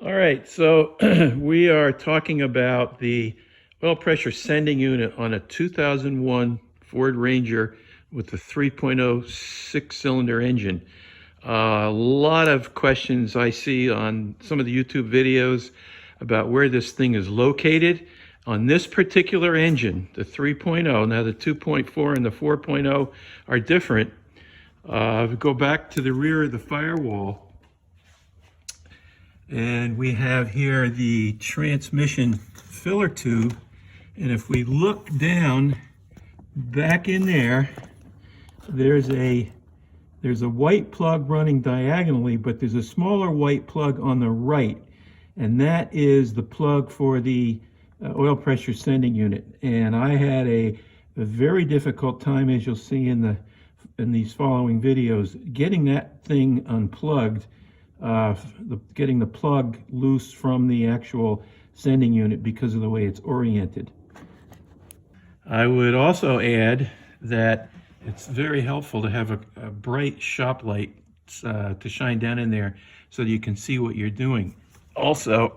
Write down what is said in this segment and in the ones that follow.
All right, so we are talking about the oil pressure sending unit on a 2001 Ford Ranger with the 3.0 six-cylinder engine. A lot of questions I see on some of the YouTube videos about where this thing is located. On this particular engine, the 3.0, now the 2.4 and the 4.0 are different. If we go back to the rear of the firewall, and we have here the transmission filler tube. And if we look down back in there, there's a white plug running diagonally, but there's a smaller white plug on the right. And that is the plug for the oil pressure sending unit. And I had a very difficult time, as you'll see in these following videos, getting that thing unplugged. Getting the plug loose from the actual sending unit because of the way it's oriented. I would also add that it's very helpful to have a bright shop light to shine down in there so that you can see what you're doing. Also,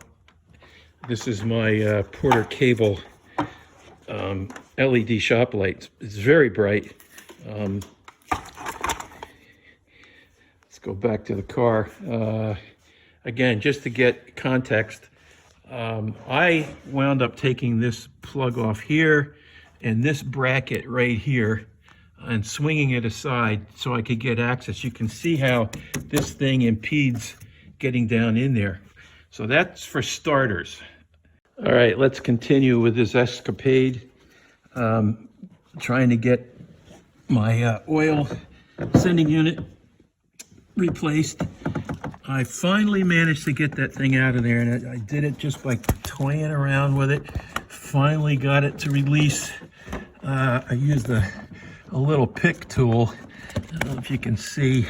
this is my Porter Cable LED shop light. It's very bright. Go back to the car. Again, just to get context, I wound up taking this plug off here and this bracket right here and swinging it aside so I could get access. You can see how this thing impedes getting down in there. So that's for starters. All right, let's continue with this escapade. Trying to get my oil sending unit replaced. I finally managed to get that thing out of there, and I did it just by toying around with it. Finally got it to release. I used a little pick tool. I don't know if you can see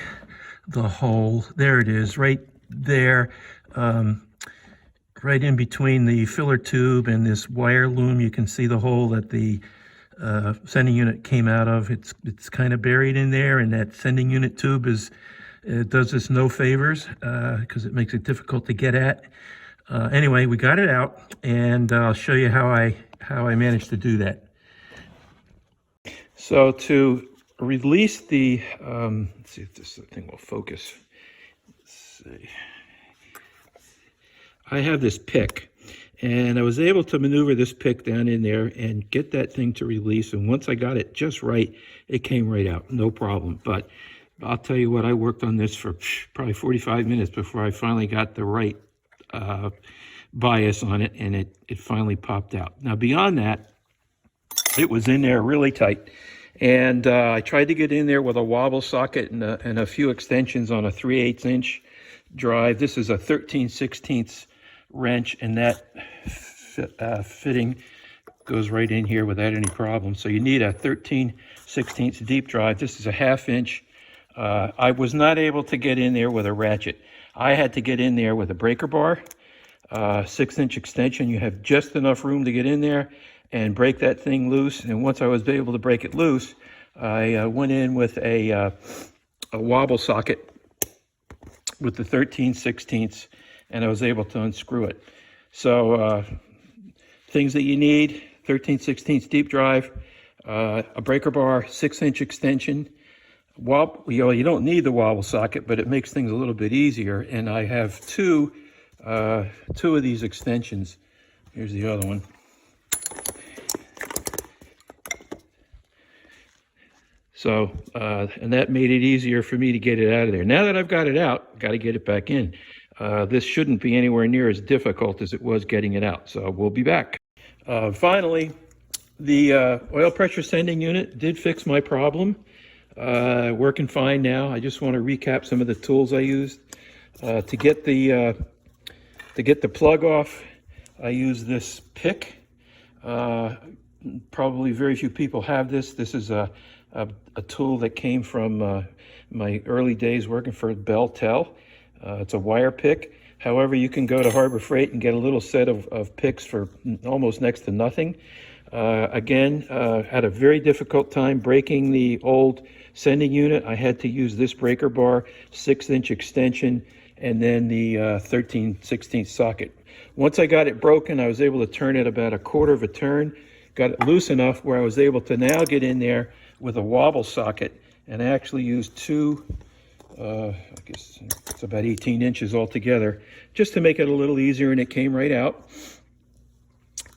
the hole. There it is, right there, right in between the filler tube and this wire loom. You can see the hole that the sending unit came out of. It's kind of buried in there, and that sending unit tube it does us no favors because it makes it difficult to get at. Anyway, we got it out, and I'll show you how I managed to do that. So to release the, let's see if this thing will focus. Let's see. I have this pick, and I was able to maneuver this pick down in there and get that thing to release. And once I got it just right, it came right out, no problem. But I'll tell you what, I worked on this for probably 45 minutes before I finally got the right bias on it, and it finally popped out. Now, beyond that, it was in there really tight. And I tried to get in there with a wobble socket and a few extensions on a 3/8 inch drive. This is a 13/16 wrench, and that fitting goes right in here without any problem. So you need a 13/16 deep drive. This is a 1/2 inch. I was not able to get in there with a ratchet. I had to get in there with a breaker bar, 6-inch extension. You have just enough room to get in there and break that thing loose. And once I was able to break it loose, I went in with a wobble socket with the 13/16, and I was able to unscrew it. So things that you need: 13/16 deep drive, a breaker bar, 6-inch extension. You don't need the wobble socket, but it makes things a little bit easier. And I have two of these extensions. Here's the other one. So, and that made it easier for me to get it out of there. Now that I've got it out, got to get it back in. This shouldn't be anywhere near as difficult as it was getting it out. So we'll be back. Finally, the oil pressure sending unit did fix my problem. Working fine now. I just want to recap some of the tools I used to get the plug off. I use this pick. Probably very few people have this. This is a tool that came from my early days working for Bell Tel. It's a wire pick. However, you can go to Harbor Freight and get a little set of picks for almost next to nothing. Again, had a very difficult time breaking the old sending unit. I had to use this breaker bar, 6-inch extension, and then the 13/16 socket. Once I got it broken, I was able to turn it about a quarter of a turn, got it loose enough where I was able to now get in there with a wobble socket and actually use two, I guess it's about 18 inches altogether, just to make it a little easier, and it came right out.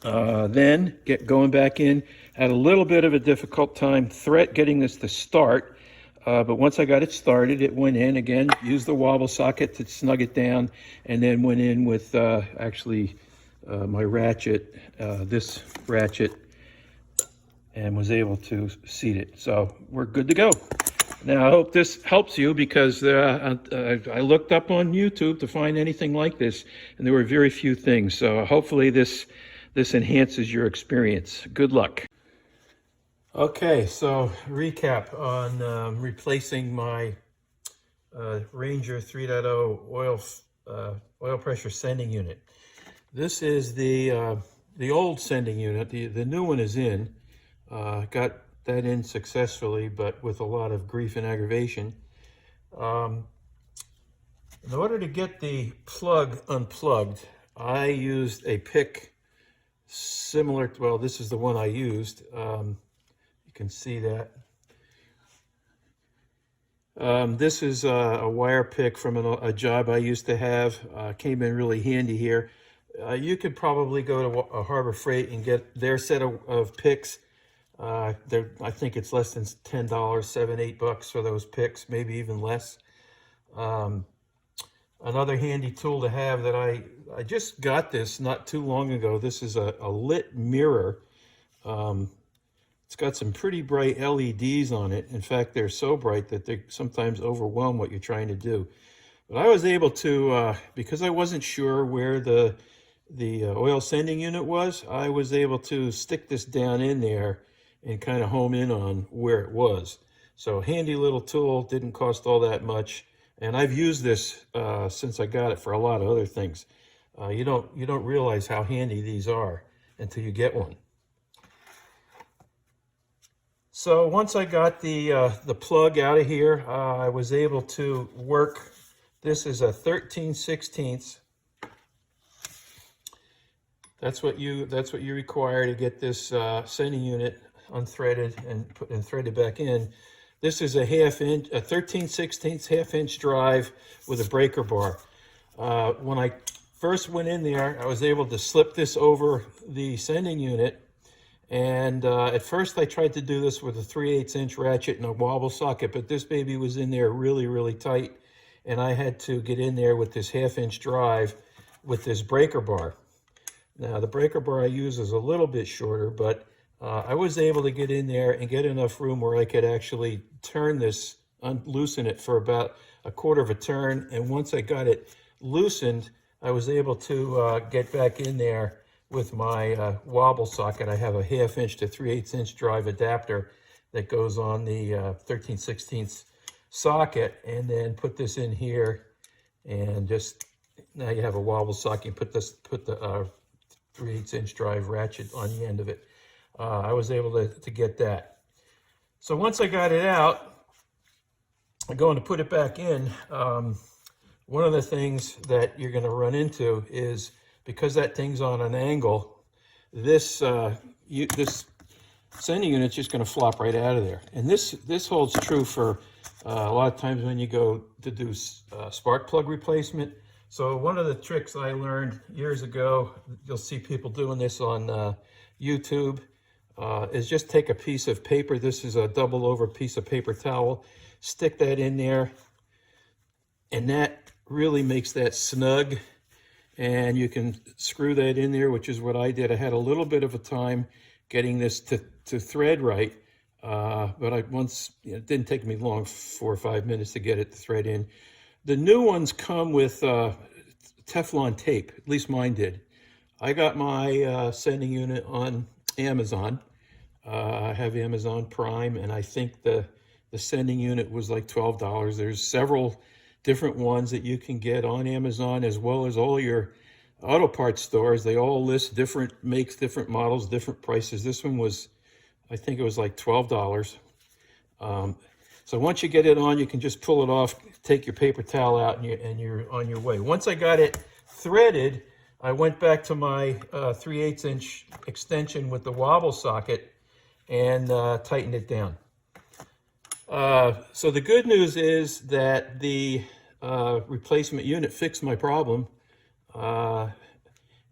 Then going back in, had a little bit of a difficult time getting this to start, but once I got it started, it went in again, used the wobble socket to snug it down, and then went in with my ratchet, this ratchet, and was able to seat it. So we're good to go. Now I hope this helps you, because I looked up on YouTube to find anything like this, and there were very few things. So hopefully this enhances your experience. Good luck. Okay, so recap on replacing my Ranger 3.0 oil pressure sending unit. This is the old sending unit. The new one is in. Got that in successfully, but with a lot of grief and aggravation. In order to get the plug unplugged, I used a pick similar to, well, this is the one I used. You can see that. This is a wire pick from a job I used to have. Came in really handy here. You could probably go to Harbor Freight and get their set of picks. I think it's less than $10, $7, $8 for those picks, maybe even less. Another handy tool to have that I just got this not too long ago. This is a lit mirror. It's got some pretty bright LEDs on it. In fact, they're so bright that they sometimes overwhelm what you're trying to do. But I was able to, because I wasn't sure where the oil sending unit was, I was able to stick this down in there and kind of home in on where it was. So handy little tool, didn't cost all that much. And I've used this since I got it for a lot of other things. You don't realize how handy these are until you get one. So once I got the plug out of here, I was able to work. This is a 13/16. That's what you require to get this sending unit unthreaded and threaded back in. This is a 13/16 half-inch drive with a breaker bar. When I first went in there, I was able to slip this over the sending unit. And at first I tried to do this with a 3/8 inch ratchet and a wobble socket, but this baby was in there really, really tight. And I had to get in there with this half-inch drive with this breaker bar. Now the breaker bar I use is a little bit shorter, but I was able to get in there and get enough room where I could actually turn this, loosen it for about a quarter of a turn. And once I got it loosened, I was able to get back in there with my wobble socket. I have a 1/2 inch to 3/8 inch drive adapter that goes on the 13/16 socket, and then put this in here, and just now you have a wobble socket. You put the 3/8 inch drive ratchet on the end of it. I was able to get that. So once I got it out, I'm going to put it back in. One of the things that you're going to run into is, because that thing's on an angle, this sending unit's just going to flop right out of there. And this holds true for a lot of times when you go to do spark plug replacement. So one of the tricks I learned years ago, you'll see people doing this on YouTube, is just take a piece of paper. This is a double over piece of paper towel. Stick that in there, and that really makes that snug. And you can screw that in there, which is what I did. I had a little bit of a time getting this to thread right, but it didn't take me long, 4 or 5 minutes to get it to thread in. The new ones come with Teflon tape, at least mine did. I got my sending unit on Amazon. I have Amazon Prime, and I think the sending unit was like $12. There's several different ones that you can get on Amazon, as well as all your auto parts stores. They all list different makes, different models, different prices. This one was, I think it was like $12. So once you get it on, you can just pull it off, take your paper towel out, and you're on your way. Once I got it threaded, I went back to my 3/8 inch extension with the wobble socket and tightened it down. So the good news is that the replacement unit fixed my problem.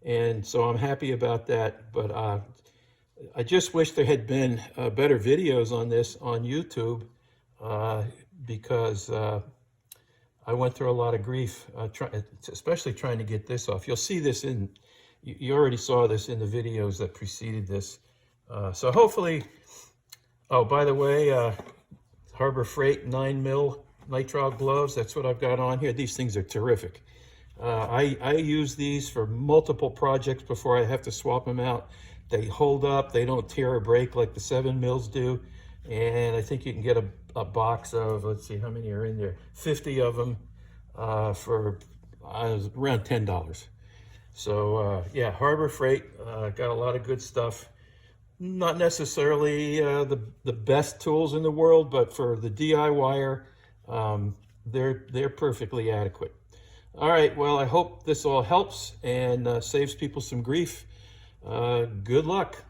And so I'm happy about that, but I just wish there had been better videos on this on YouTube, because I went through a lot of grief, especially trying to get this off. You'll see this you already saw this in the videos that preceded this. So hopefully, oh, by the way, Harbor Freight 9mm nitrile gloves, that's what I've got on here. These things are terrific. I use these for multiple projects before I have to swap them out. They hold up, they don't tear or break like the 7mm do. And I think you can get a box of, let's see how many are in there, 50 of them for around $10. So yeah, Harbor Freight got a lot of good stuff. Not necessarily the best tools in the world, but for the DIYer, they're perfectly adequate. All right, well, I hope this all helps and saves people some grief. Good luck.